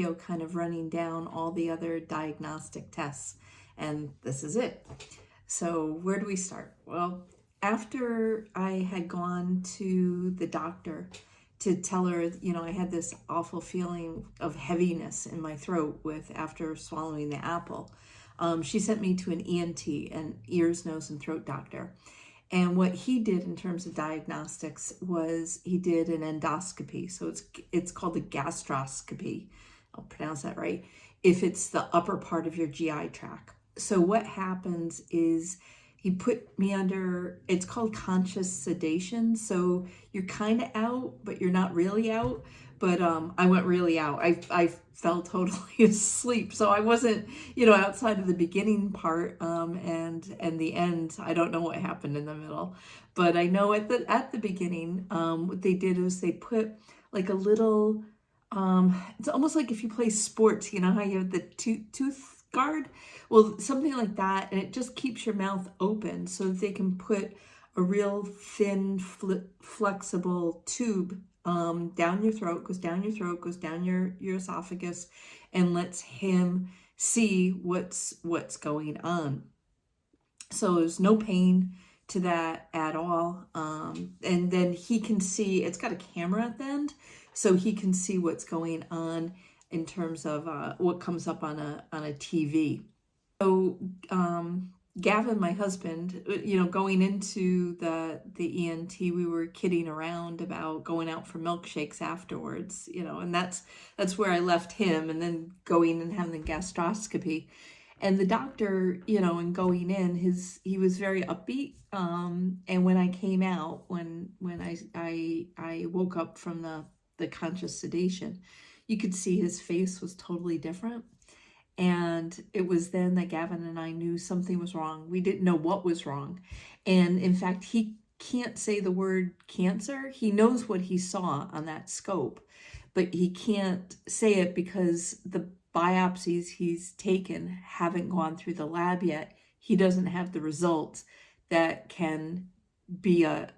video kind of running down all the other diagnostic tests, and this is it. So where do we start? Well, after I had gone to the doctor to tell her, I had this awful feeling of heaviness in my throat after swallowing the apple, she sent me to an ENT, an ears, nose, and throat doctor. And what he did in terms of diagnostics was he did an endoscopy. So it's called a gastroscopy. I'll pronounce that right. If it's the upper part of your GI tract. So what happens is he put me under, it's called conscious sedation. So you're kind of out, but you're not really out. But I went really out. I fell totally asleep. So I wasn't, outside of the beginning part and the end. I don't know what happened in the middle. But I know at the beginning, what they did was they put like a little, it's almost like if you play sports, you know how you have the tooth guard? Well, something like that. And it just keeps your mouth open so that they can put a real thin, flexible tube down your throat, goes down your esophagus, and lets him see what's going on. So there's no pain to that at all. And then he can see, it's got a camera at the end, so he can see what's going on in terms of what comes up on a TV. So Gavin, my husband, going into the ENT, we were kidding around about going out for milkshakes afterwards, and that's where I left him, and then going and having the gastroscopy. And the doctor, and going in, he was very upbeat. And when I came out, when I woke up from the conscious sedation, you could see his face was totally different. And it was then that Gavin and I knew something was wrong. We didn't know what was wrong. And in fact, he can't say the word cancer. He knows what he saw on that scope, but he can't say it because the biopsies he's taken haven't gone through the lab yet. He doesn't have the results that can be a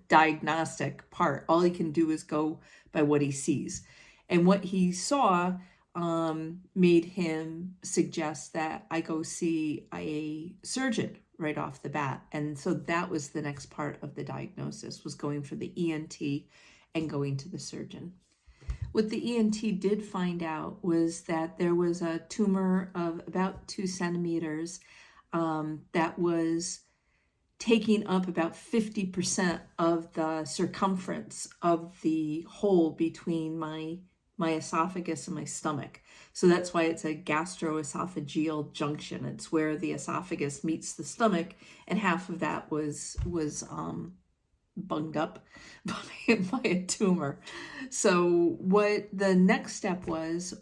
diagnostic part. All he can do is go by what he sees. And what he saw made him suggest that I go see a surgeon right off the bat. And so that was the next part of the diagnosis, was going for the ENT and going to the surgeon. What the ENT did find out was that there was a tumor of about 2 centimeters that was taking up about 50% of the circumference of the hole between my esophagus and my stomach. So that's why it's a gastroesophageal junction. It's where the esophagus meets the stomach, and half of that was bunged up by a tumor. So what the next step was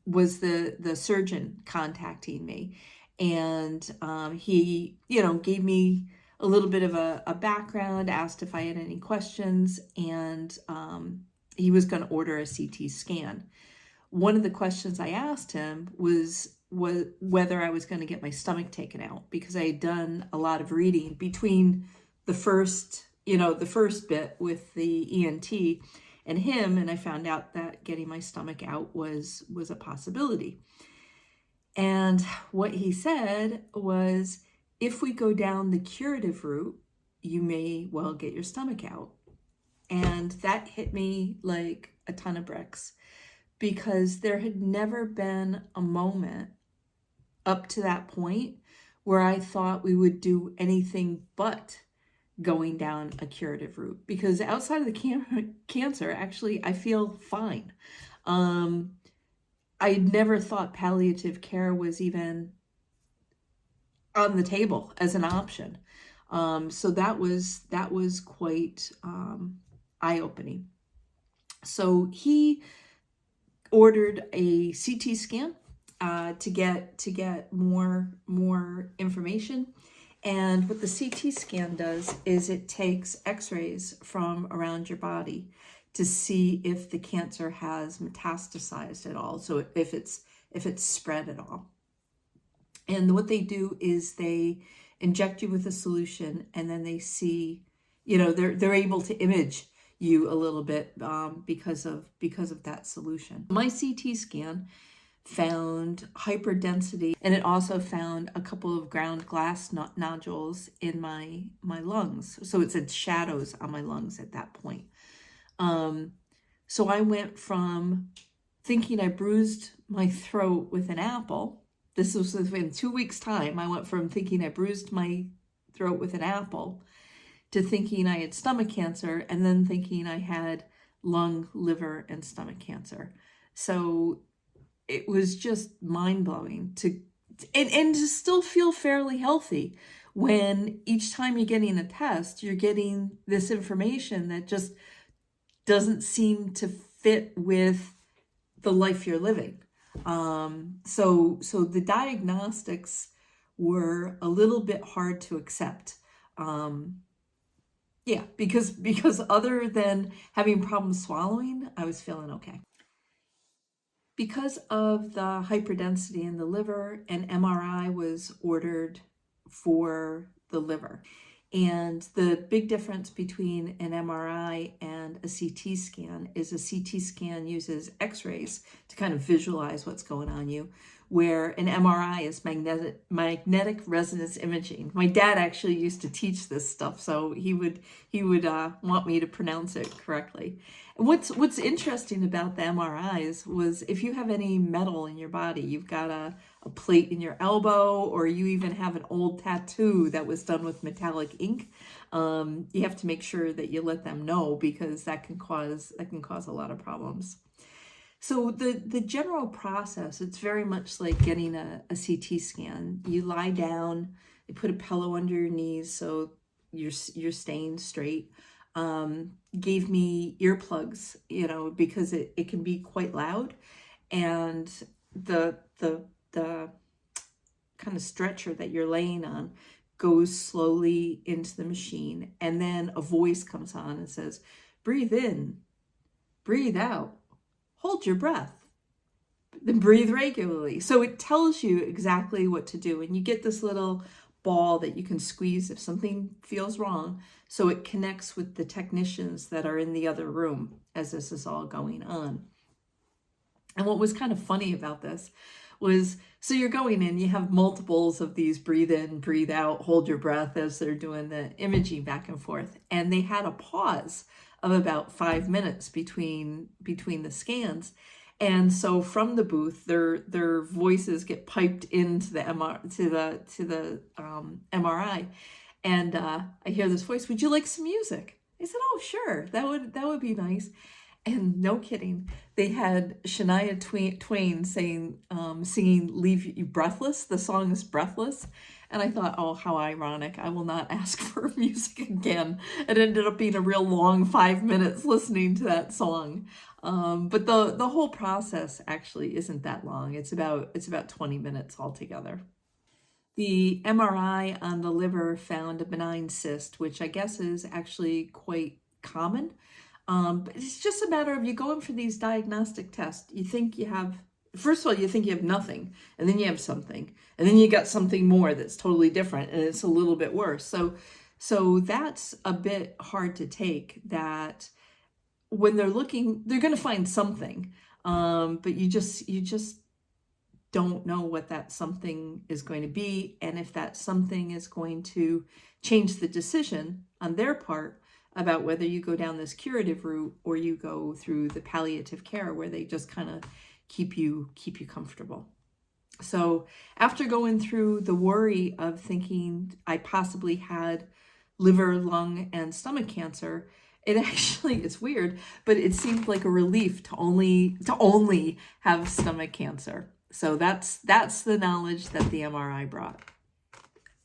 the surgeon contacting me, and he gave me a little bit of a background, asked if I had any questions, and he was going to order a CT scan. One of the questions I asked him was whether I was going to get my stomach taken out, because I had done a lot of reading between the first bit with the ENT and him, and I found out that getting my stomach out was a possibility. And what he said was, if we go down the curative route, you may well get your stomach out. And that hit me like a ton of bricks, because there had never been a moment up to that point where I thought we would do anything but going down a curative route. Because outside of the cancer, actually, I feel fine. I never thought palliative care was even on the table as an option. So that was quite eye-opening. So he ordered a CT scan to get more information. And what the CT scan does is it takes x-rays from around your body to see if the cancer has metastasized at all. So if it's spread at all. And what they do is they inject you with a solution, and then they see, they're able to image you a little bit because of that solution. My CT scan found hyperdensity, and it also found a couple of ground glass nodules in my lungs. So it said shadows on my lungs at that point. So I went from thinking I bruised my throat with an apple. This was within 2 weeks' time. I went from thinking I bruised my throat with an apple to thinking I had stomach cancer, and then thinking I had lung, liver, and stomach cancer. So it was just mind-blowing to still feel fairly healthy when each time you're getting a test, you're getting this information that just doesn't seem to fit with the life you're living. So the diagnostics were a little bit hard to accept. Because other than having problems swallowing, I was feeling okay. Because of the hyperdensity in the liver, an MRI was ordered for the liver. And the big difference between an MRI and a CT scan is a CT scan uses X-rays to kind of visualize what's going on you, where an MRI is magnetic resonance imaging. My dad actually used to teach this stuff, so he would want me to pronounce it correctly. And what's interesting about the MRIs was if you have any metal in your body, you've got a plate in your elbow, or you even have an old tattoo that was done with metallic ink, you have to make sure that you let them know, because that can cause a lot of problems. So the general process, it's very much like getting a CT scan. You lie down, they put a pillow under your knees so you're staying straight. Gave me earplugs, because it can be quite loud, and the kind of stretcher that you're laying on goes slowly into the machine, and then a voice comes on and says, breathe in, breathe out, hold your breath, then breathe regularly. So it tells you exactly what to do, and you get this little ball that you can squeeze if something feels wrong, so it connects with the technicians that are in the other room as this is all going on. And what was kind of funny about this was, so you're going in, you have multiples of these breathe in, breathe out, hold your breath as they're doing the imaging back and forth. And they had a pause of about 5 minutes between the scans. And so from the booth, their voices get piped into the MRI, and I hear this voice, "Would you like some music?" I said, "Oh, sure, that would be nice." And no kidding, they had Shania Twain singing "Leave You Breathless." The song is "Breathless," and I thought, oh, how ironic! I will not ask for music again. It ended up being a real long 5 minutes listening to that song. But the whole process actually isn't that long. It's about 20 minutes altogether. The MRI on the liver found a benign cyst, which I guess is actually quite common. But it's just a matter of you going for these diagnostic tests. You think you have, first of all, you think you have nothing, and then you have something, and then you got something more that's totally different, and it's a little bit worse. So that's a bit hard to take, that when they're looking, they're going to find something, but you just don't know what that something is going to be, and if that something is going to change the decision on their part about whether you go down this curative route or you go through the palliative care where they just kind of keep you comfortable. So after going through the worry of thinking I possibly had liver, lung, and stomach cancer, it's weird, but it seemed like a relief to only have stomach cancer. So that's the knowledge that the MRI brought.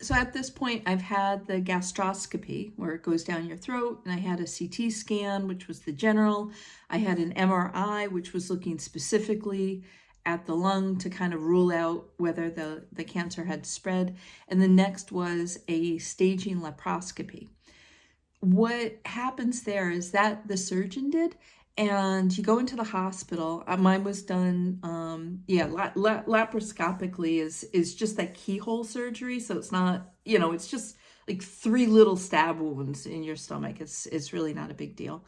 So at this point, I've had the gastroscopy, where it goes down your throat, and I had a CT scan, which was the general. I had an MRI, which was looking specifically at the lung to kind of rule out whether the cancer had spread. And the next was a staging laparoscopy. What happens there is that the surgeon did, and you go into the hospital. Mine was done, laparoscopically is just that keyhole surgery. So it's not, it's just like 3 little stab wounds in your stomach. It's really not a big deal.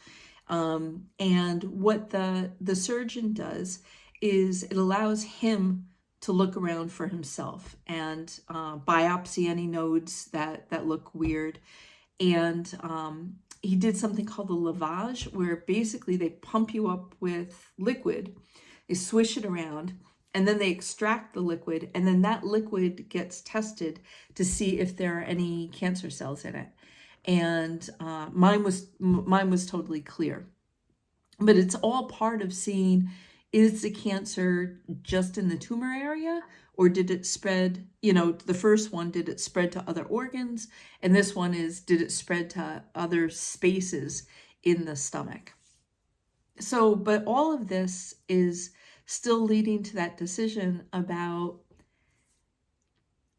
And what the surgeon does is it allows him to look around for himself and biopsy any nodes that look weird. And he did something called the lavage, where basically they pump you up with liquid, they swish it around, and then they extract the liquid, and then that liquid gets tested to see if there are any cancer cells in it. And mine was totally clear. But it's all part of seeing, is the cancer just in the tumor area, or did it spread, the first one, did it spread to other organs? And this one is, did it spread to other spaces in the stomach? So, but all of this is still leading to that decision about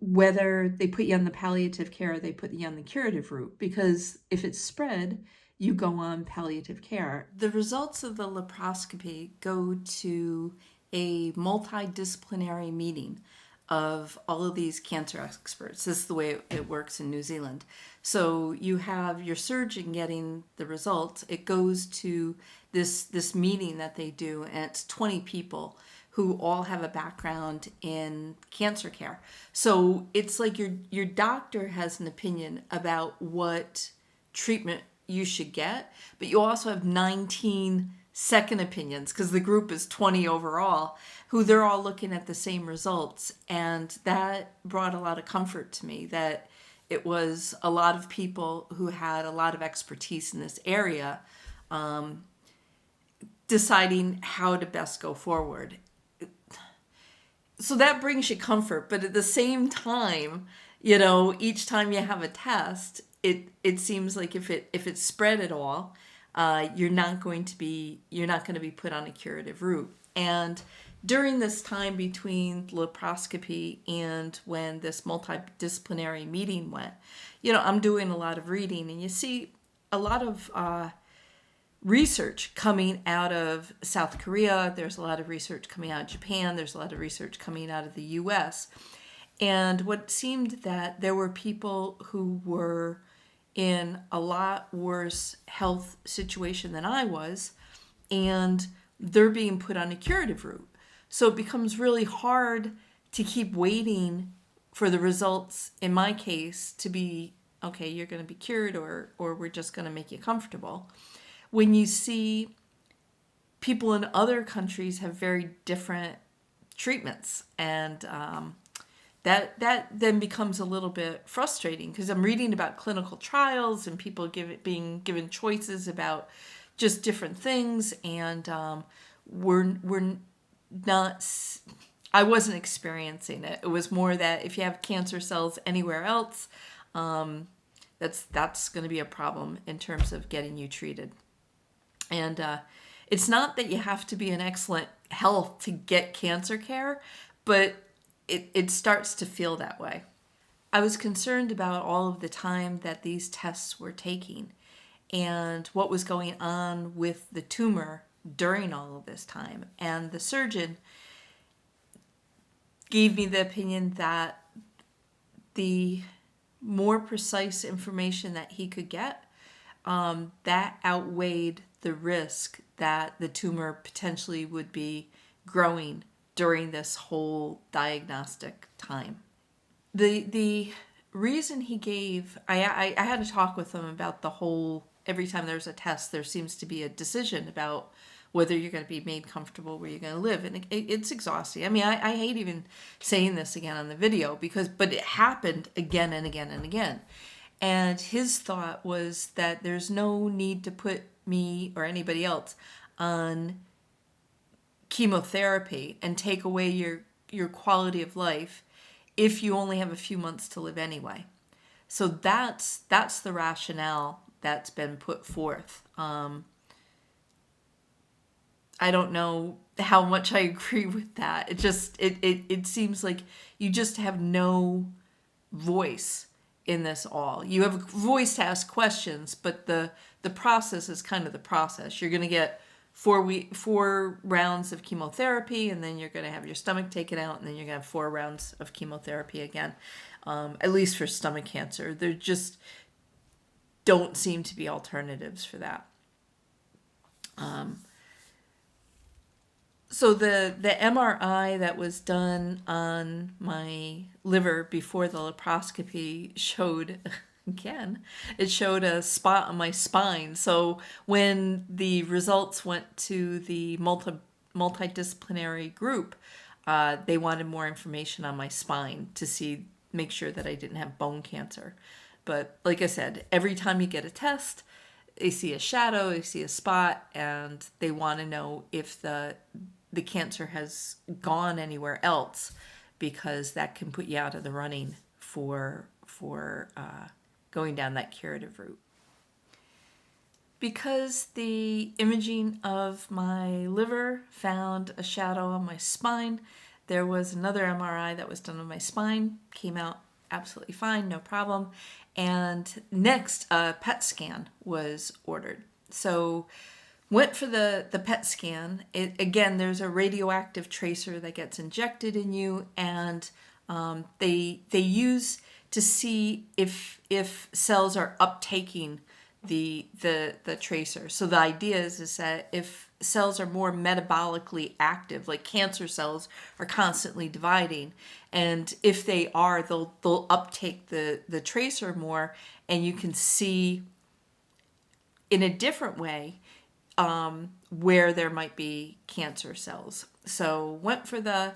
whether they put you on the palliative care or they put you on the curative route. Because if it's spread, you go on palliative care. The results of the laparoscopy go to a multidisciplinary meeting of all of these cancer experts. This is the way it works in New Zealand. So you have your surgeon getting the results. It goes to this meeting that they do, and it's 20 people who all have a background in cancer care. So it's like your doctor has an opinion about what treatment you should get, but you also have 19 second opinions, because the group is 20 overall, who they're all looking at the same results. And that brought a lot of comfort to me, that it was a lot of people who had a lot of expertise in this area deciding how to best go forward. So that brings you comfort, but at the same time, each time you have a test, it seems like if it's spread at all, you're not going to be put on a curative route. And during this time between laparoscopy and when this multidisciplinary meeting went, I'm doing a lot of reading, and you see a lot of research coming out of South Korea. There's a lot of research coming out of Japan. There's a lot of research coming out of the US. And what seemed that there were people who were in a lot worse health situation than I was, and they're being put on a curative route. So it becomes really hard to keep waiting for the results, in my case, to be, okay, you're going to be cured, or we're just going to make you comfortable. When you see people in other countries have very different treatments, and that then becomes a little bit frustrating, because I'm reading about clinical trials and people being given choices about just different things, and we're not. I wasn't experiencing it. It was more that if you have cancer cells anywhere else, that's going to be a problem in terms of getting you treated. And it's not that you have to be in excellent health to get cancer care, but it starts to feel that way. I was concerned about all of the time that these tests were taking and what was going on with the tumor during all of this time. And the surgeon gave me the opinion that the more precise information that he could get, that outweighed the risk that the tumor potentially would be growing during this whole diagnostic time. The reason he gave, I had to talk with him about the whole, every time there's a test, there seems to be a decision about whether you're going to be made comfortable where you're going to live. And it's exhausting. I mean, I hate even saying this again on the video, but it happened again and again and again. And his thought was that there's no need to put me or anybody else on chemotherapy and take away your quality of life if you only have a few months to live anyway. So that's the rationale that's been put forth. I don't know how much I agree with that. It seems like you just have no voice in this all. You have a voice to ask questions, but the process is kind of the process. You're going to get 4 rounds of chemotherapy, and then you're going to have your stomach taken out, and then you're going to have 4 rounds of chemotherapy again, at least for stomach cancer. There just don't seem to be alternatives for that. So the MRI that was done on my liver before the laparoscopy showed, again, it showed a spot on my spine. So when the results went to the multidisciplinary group, they wanted more information on my spine to make sure that I didn't have bone cancer. But like I said, every time you get a test, they see a shadow, they see a spot, and they want to know if the cancer has gone anywhere else, because that can put you out of the running for going down that curative route. Because the imaging of my liver found a shadow on my spine, there was another MRI that was done on my spine, came out absolutely fine, no problem. And next, a PET scan was ordered. So went for the PET scan. Again, there's a radioactive tracer that gets injected in you, and they use to see if cells are uptaking the tracer. So the idea is that if cells are more metabolically active, like cancer cells are constantly dividing, and if they are, they'll uptake the tracer more, and you can see in a different way where there might be cancer cells. So went for the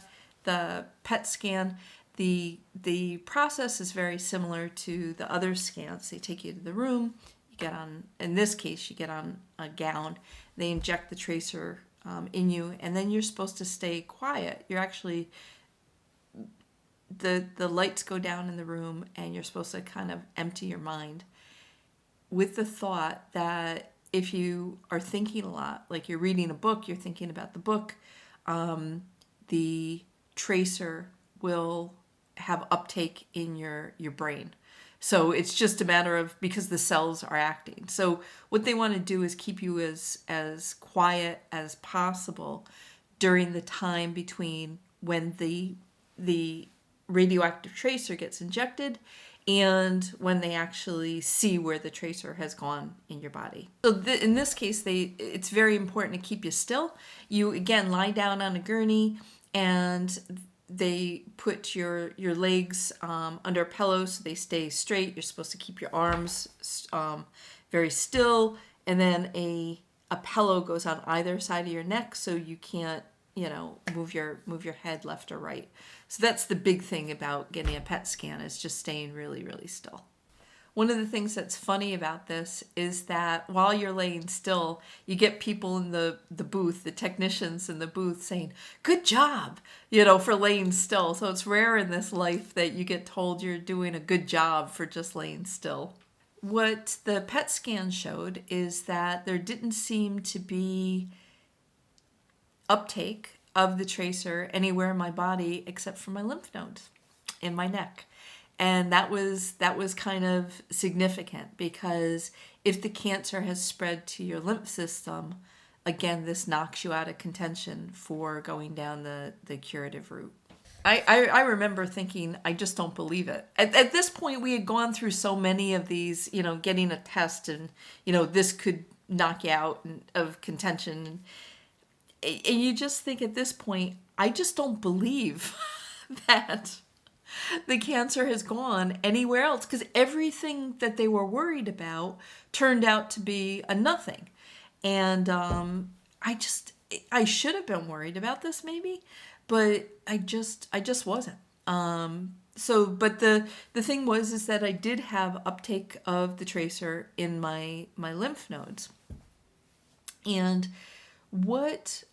PET scan. The process is very similar to the other scans. They take you to the room. You get on, in this case, you get on a gown. They inject the tracer in you, and then you're supposed to stay quiet. You're actually, the lights go down in the room, and you're supposed to kind of empty your mind with the thought that if you are thinking a lot, like you're reading a book, you're thinking about the book, the tracer will have uptake in your brain. So it's just a matter of, because the cells are acting. So what they want to do is keep you as quiet as possible during the time between when the radioactive tracer gets injected and when they actually see where the tracer has gone in your body. So in this case, it's very important to keep you still. You, again, lie down on a gurney, and they put your legs under a pillow so they stay straight. You're supposed to keep your arms very still, and then a pillow goes on either side of your neck so you can't, move your head left or right. So that's the big thing about getting a PET scan, is just staying really, really still. One of the things that's funny about this is that while you're laying still, you get people in the booth, the technicians in the booth, saying, "Good job," for laying still. So it's rare in this life that you get told you're doing a good job for just laying still. What the PET scan showed is that there didn't seem to be uptake of the tracer anywhere in my body except for my lymph nodes in my neck. And that was kind of significant, because if the cancer has spread to your lymph system, again, this knocks you out of contention for going down the curative route. I remember thinking, I just don't believe it. At this point, we had gone through so many of these, getting a test, and, this could knock you out of contention. And you just think at this point, I just don't believe that the cancer has gone anywhere else, because everything that they were worried about turned out to be a nothing. And I should have been worried about this maybe, but I just wasn't. But the thing is that I did have uptake of the tracer in my lymph nodes. And what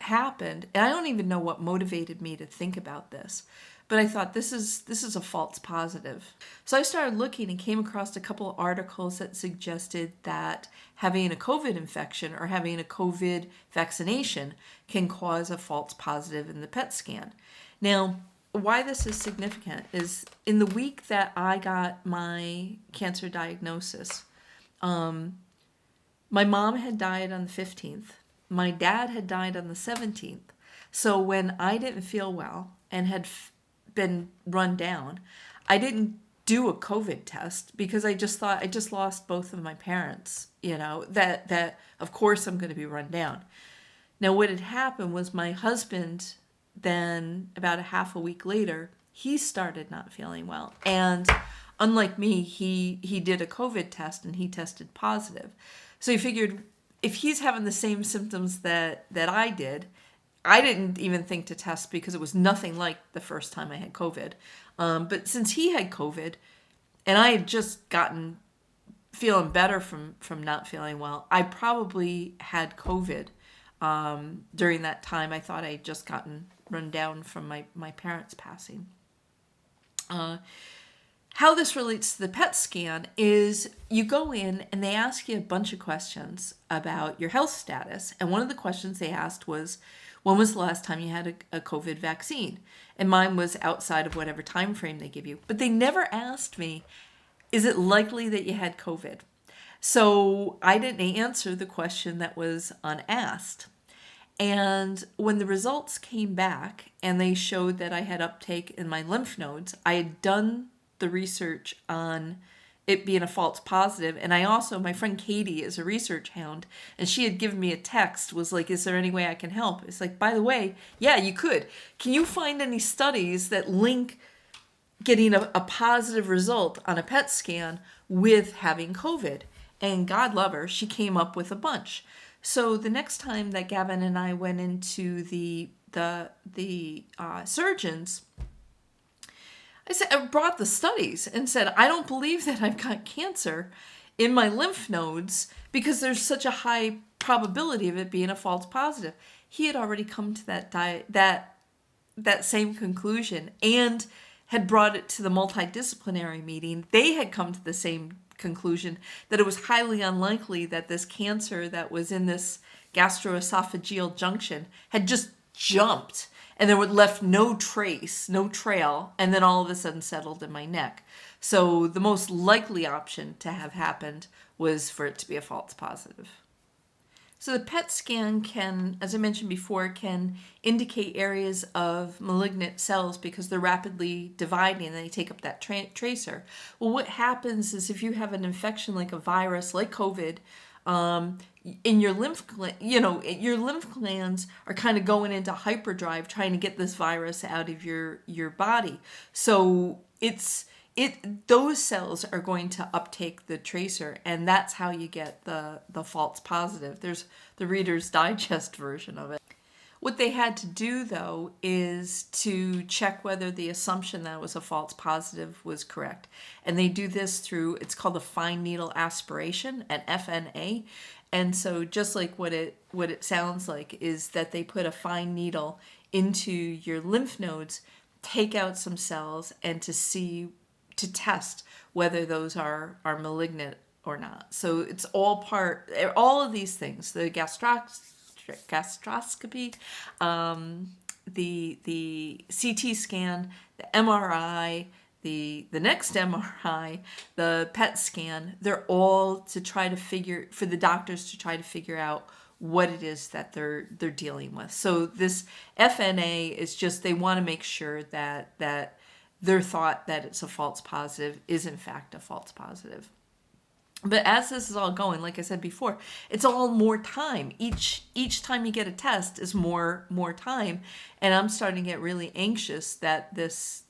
happened, and I don't even know what motivated me to think about this, but I thought this is a false positive. So I started looking and came across a couple of articles that suggested that having a COVID infection or having a COVID vaccination can cause a false positive in the PET scan. Now, why this is significant is in the week that I got my cancer diagnosis, my mom had died on the 15th. My dad had died on the 17th. So when I didn't feel well and had been run down, I didn't do a COVID test because I just thought I just lost both of my parents, that of course I'm going to be run down. Now, what had happened was my husband, then about a half a week later, he started not feeling well. And unlike me, he did a COVID test and he tested positive. So he figured if he's having the same symptoms that I did, I didn't even think to test because it was nothing like the first time I had COVID. But since he had COVID and I had just gotten feeling better from not feeling well, I probably had COVID during that time. I thought I had just gotten run down from my parents passing. How this relates to the PET scan is you go in and they ask you a bunch of questions about your health status. And one of the questions they asked was, when was the last time you had a COVID vaccine? And mine was outside of whatever time frame they give you. But they never asked me, is it likely that you had COVID? So I didn't answer the question that was unasked. And when the results came back and they showed that I had uptake in my lymph nodes, I had done the research on it being a false positive. And I also, my friend Katie is a research hound, and she had given me a text, was like, is there any way I can help? It's like, by the way, yeah, you could. Can you find any studies that link getting a positive result on a PET scan with having COVID? And God love her, she came up with a bunch. So the next time that Gavin and I went into the surgeons, I brought the studies and said, I don't believe that I've got cancer in my lymph nodes because there's such a high probability of it being a false positive. He had already come to that same conclusion and had brought it to the multidisciplinary meeting. They had come to the same conclusion that it was highly unlikely that this cancer that was in this gastroesophageal junction had just jumped and there would left no trail, and then all of a sudden settled in my neck. So the most likely option to have happened was for it to be a false positive. So the PET scan can, as I mentioned before, can indicate areas of malignant cells because they're rapidly dividing and they take up that tracer. Well, what happens is if you have an infection like a virus, like COVID, in your lymph your lymph glands are kind of going into hyperdrive trying to get this virus out of your body. So those cells are going to uptake the tracer, and that's how you get the false positive. There's the Reader's Digest version of it. What they had to do, though, is to check whether the assumption that it was a false positive was correct. And they do this through, it's called a fine needle aspiration, an FNA. And so just like what it sounds like is that they put a fine needle into your lymph nodes, take out some cells, and to test whether those are malignant or not. So it's all of these things, the gastroscopy, the CT scan, the MRI, the next MRI, the PET scan, they're all to try to for the doctors to try to figure out what it is that they're dealing with. So this FNA is just, they want to make sure that their thought that it's a false positive is in fact a false positive. But as this is all going, like I said before, it's all more time. Each time you get a test is more time, and I'm starting to get really anxious that this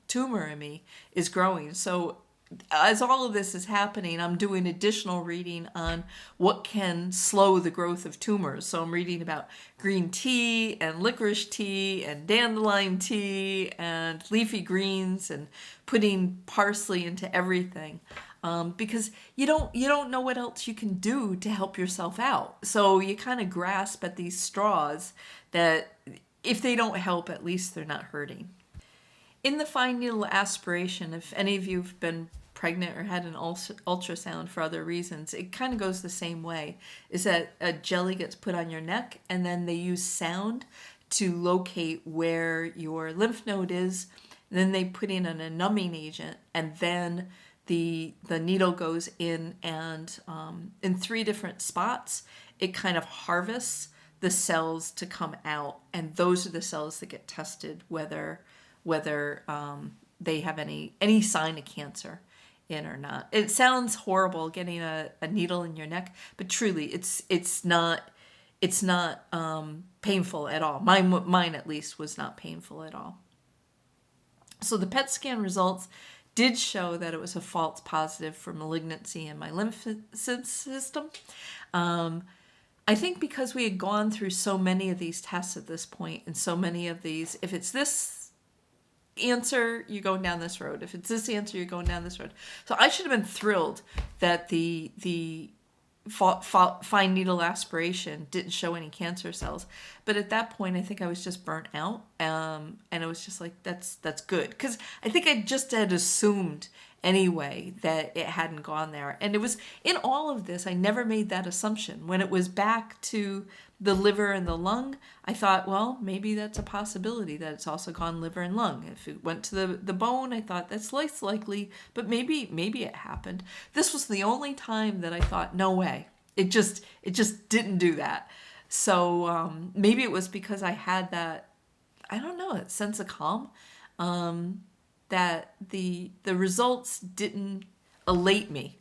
tumor in me is growing. So as all of this is happening, I'm doing additional reading on what can slow the growth of tumors. So I'm reading about green tea and licorice tea and dandelion tea and leafy greens and putting parsley into everything. Because you don't know what else you can do to help yourself out. So you kind of grasp at these straws that if they don't help, at least they're not hurting. In the fine needle aspiration, if any of you have been pregnant or had an ultrasound for other reasons, it kind of goes the same way, is that a jelly gets put on your neck and then they use sound to locate where your lymph node is. And then they put in a numbing agent, and then the needle goes in, and in 3 different spots, it kind of harvests the cells to come out, and those are the cells that get tested whether they have any sign of cancer in or not. It sounds horrible getting a needle in your neck, but truly it's not painful at all. Mine at least was not painful at all. So the PET scan results did show that it was a false positive for malignancy in my lymph system. I think because we had gone through so many of these tests at this point, and so many of these, if it's this answer, you're going down this road. If it's this answer, you're going down this road. So I should have been thrilled that the fine needle aspiration didn't show any cancer cells. But at that point, I think I was just burnt out. And it was just like, that's good. Because I think I just had assumed anyway that it hadn't gone there. And it was, in all of this, I never made that assumption. When it was back to the liver and the lung, I thought, well, maybe that's a possibility that it's also gone liver and lung. If it went to the bone, I thought that's less likely, but maybe it happened. This was the only time that I thought, no way. It just didn't do that. So maybe it was because I had that, I don't know, that sense of calm, that the results didn't elate me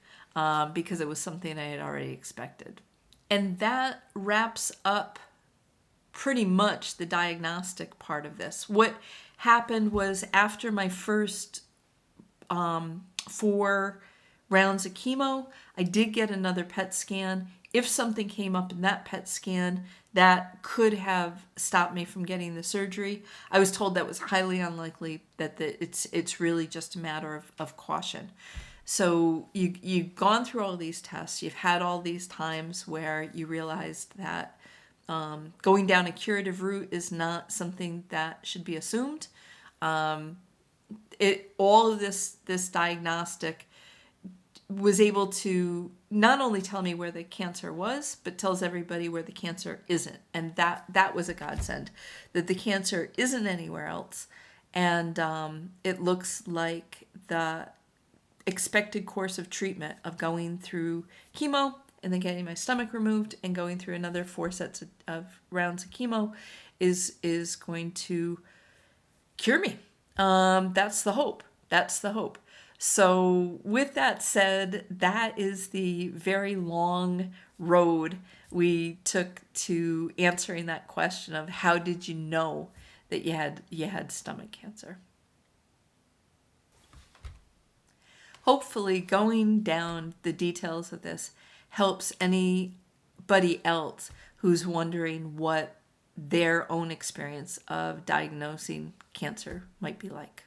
because it was something I had already expected. And that wraps up pretty much the diagnostic part of this. What happened was, after my first 4 rounds of chemo, I did get another PET scan. If something came up in that PET scan that could have stopped me from getting the surgery, I was told that was highly unlikely, that it's really just a matter of caution. So you've gone through all these tests. You've had all these times where you realized that going down a curative route is not something that should be assumed. All of this diagnostic was able to not only tell me where the cancer was, but tells everybody where the cancer isn't. And that was a godsend, that the cancer isn't anywhere else. And it looks like the expected course of treatment of going through chemo and then getting my stomach removed and going through another 4 sets of rounds of chemo is going to cure me. That's the hope. So with that said, that is the very long road we took to answering that question of how did you know that you had stomach cancer. Hopefully going down the details of this helps anybody else who's wondering what their own experience of diagnosing cancer might be like.